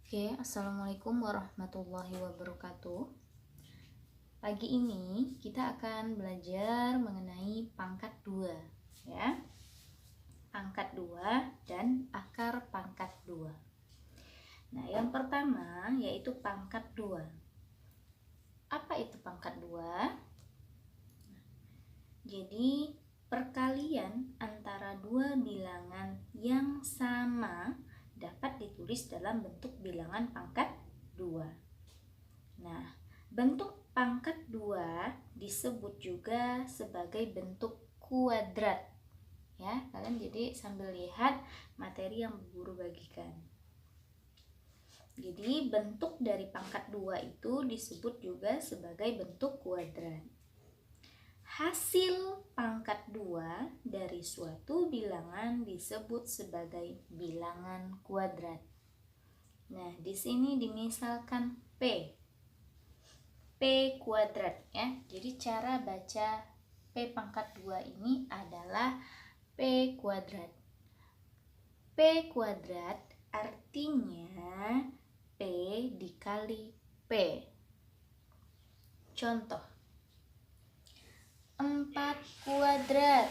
Oke, assalamualaikum warahmatullahi wabarakatuh. Pagi ini kita akan belajar mengenai pangkat 2, ya. Pangkat 2 dan akar pangkat 2. Nah, yang pertama yaitu pangkat 2. Apa itu pangkat 2? Jadi, perkalian antara dua bilangan yang sama dapat ditulis dalam bentuk bilangan pangkat 2. Nah, bentuk pangkat 2 disebut juga sebagai bentuk kuadrat. Ya, kalian jadi sambil lihat materi yang guru bagikan. Jadi, bentuk dari pangkat 2 itu disebut juga sebagai bentuk kuadrat. Hasil pangkat 2 dari suatu bilangan disebut sebagai bilangan kuadrat. Nah, di sini dimisalkan P kuadrat, ya. Jadi cara baca P pangkat 2 ini adalah P kuadrat. P kuadrat artinya P dikali P. Contoh, 4 kuadrat.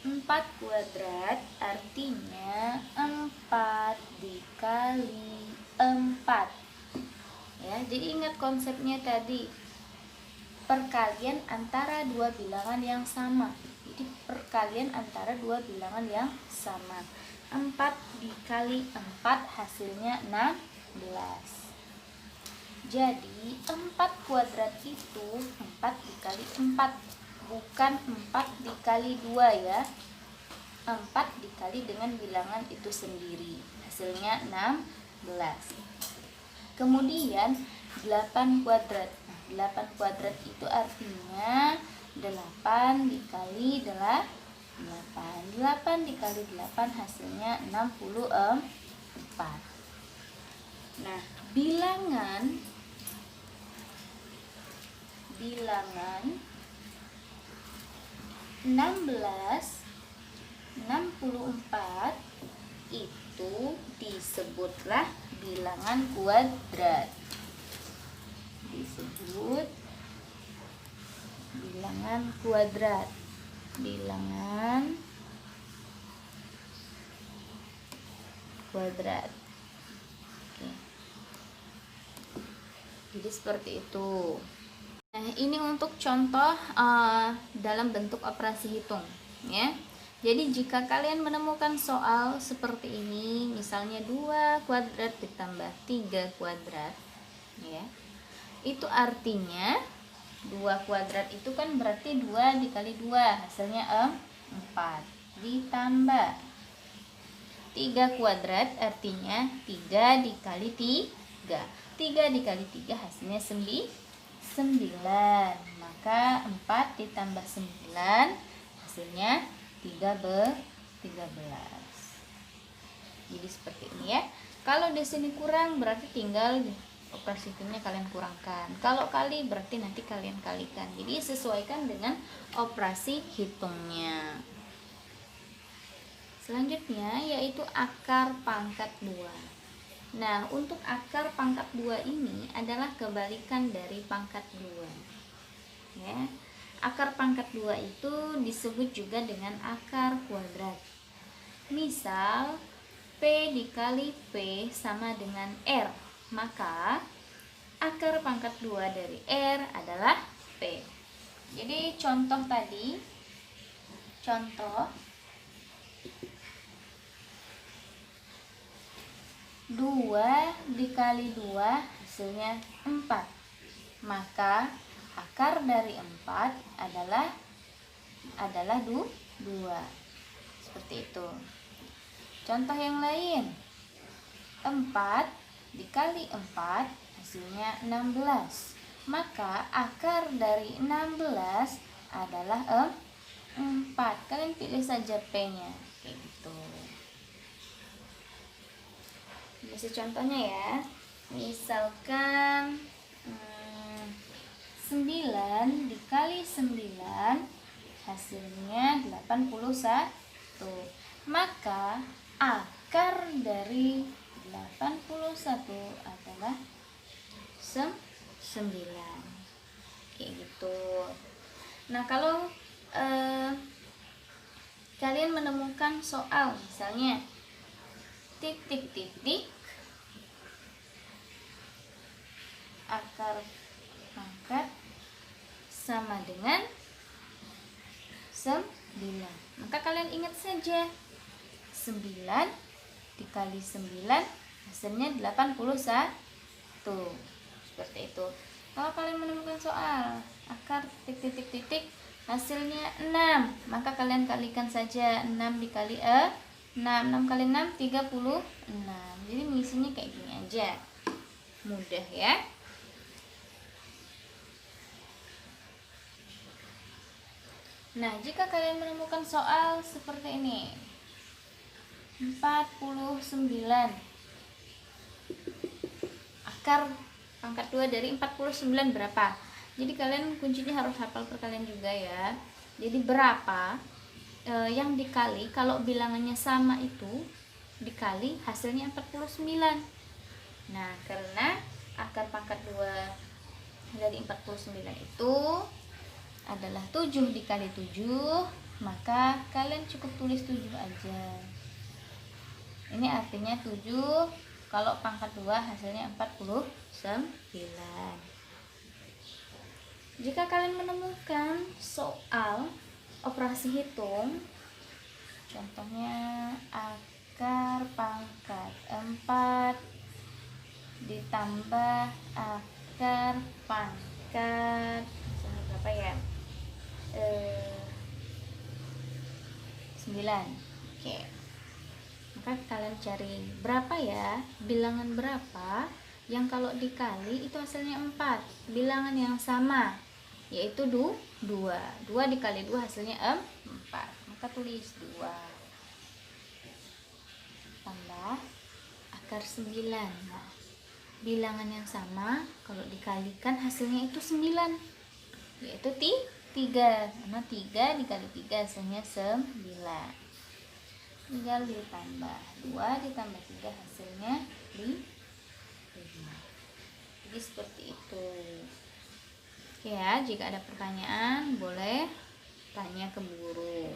4 kuadrat artinya 4 dikali 4. Ya, jadi ingat konsepnya tadi. Perkalian antara dua bilangan yang sama. Jadi perkalian antara dua bilangan yang sama. 4 dikali 4 hasilnya 16. Jadi 4 kuadrat itu 4 dikali 4, bukan 4 dikali 2, ya. 4 dikali dengan bilangan itu sendiri, hasilnya 16. Kemudian 8 kuadrat. 8 kuadrat itu artinya 8 dikali 8. 8 dikali 8 hasilnya 64. Nah, bilangan 16, 64 itu disebutlah bilangan kuadrat. Disebut bilangan kuadrat. Bilangan kuadrat. Oke. Jadi seperti itu. Nah, ini untuk contoh dalam bentuk operasi hitung, ya. Jadi jika kalian menemukan soal seperti ini, misalnya 2 kuadrat ditambah 3 kuadrat, ya. Itu artinya 2 kuadrat itu kan berarti 2 dikali 2, hasilnya 4. Ditambah 3 kuadrat artinya 3 dikali 3. 3 dikali 3 hasilnya 9. Maka 4 ditambah 9 hasilnya 13. Jadi seperti ini, ya. Kalau di sini kurang berarti tinggal operasi hitungnya kalian kurangkan. Kalau kali berarti nanti kalian kalikan. Jadi sesuaikan dengan operasi hitungnya. Selanjutnya yaitu akar pangkat 2. Nah, untuk akar pangkat 2 ini adalah kebalikan dari pangkat 2. Ya. Akar pangkat 2 itu disebut juga dengan akar kuadrat. Misal, P dikali P sama dengan R. Maka, akar pangkat 2 dari R adalah P. Jadi, contoh tadi. Contoh 2 dikali 2 hasilnya 4. Maka akar dari 4 adalah 2. Seperti itu. Contoh yang lain. 4 dikali 4 hasilnya 16. Maka akar dari 16 adalah 4. Kalian pilih saja P-nya. Kayak gitu. Kasih contohnya, ya. Misalkan 9 dikali 9 hasilnya 81. Maka akar dari 81 adalah 9. Kayak gitu. Nah, kalau kalian menemukan soal misalnya titik-titik akar pangkat sama dengan 9, maka kalian ingat saja 9 dikali 9 hasilnya 81. Seperti itu. Kalau kalian menemukan soal akar titik-titik hasilnya 6, maka kalian kalikan saja 6 dikali 6 kali 6 36. Jadi mengisinya kayak gini aja, mudah ya. Nah, jika kalian menemukan soal seperti ini 49, akar pangkat 2 dari 49 berapa? Jadi kalian kuncinya harus hafal perkalian juga ya. Jadi berapa yang dikali, kalau bilangannya sama itu dikali hasilnya 49. Nah, karena akar pangkat 2 dari 49 itu adalah 7 dikali 7, maka kalian cukup tulis 7 aja. Ini artinya 7 kalau pangkat 2 hasilnya 49. Jika kalian menemukan soal operasi hitung, contohnya akar pangkat 4 ditambah akar pangkat berapa ya? 9. Oke. Maka kalian cari berapa ya, bilangan berapa yang kalau dikali itu hasilnya 4, bilangan yang sama yaitu 2 dikali 2 hasilnya 4, maka tulis 2 tambah akar 9. Nah, bilangan yang sama kalau dikalikan hasilnya itu 9, yaitu 3, karena 3 dikali 3 hasilnya 9. Tinggal ditambah 2 ditambah 3 hasilnya 5. Jadi seperti itu. Oke ya, jika ada pertanyaan boleh tanya ke guru.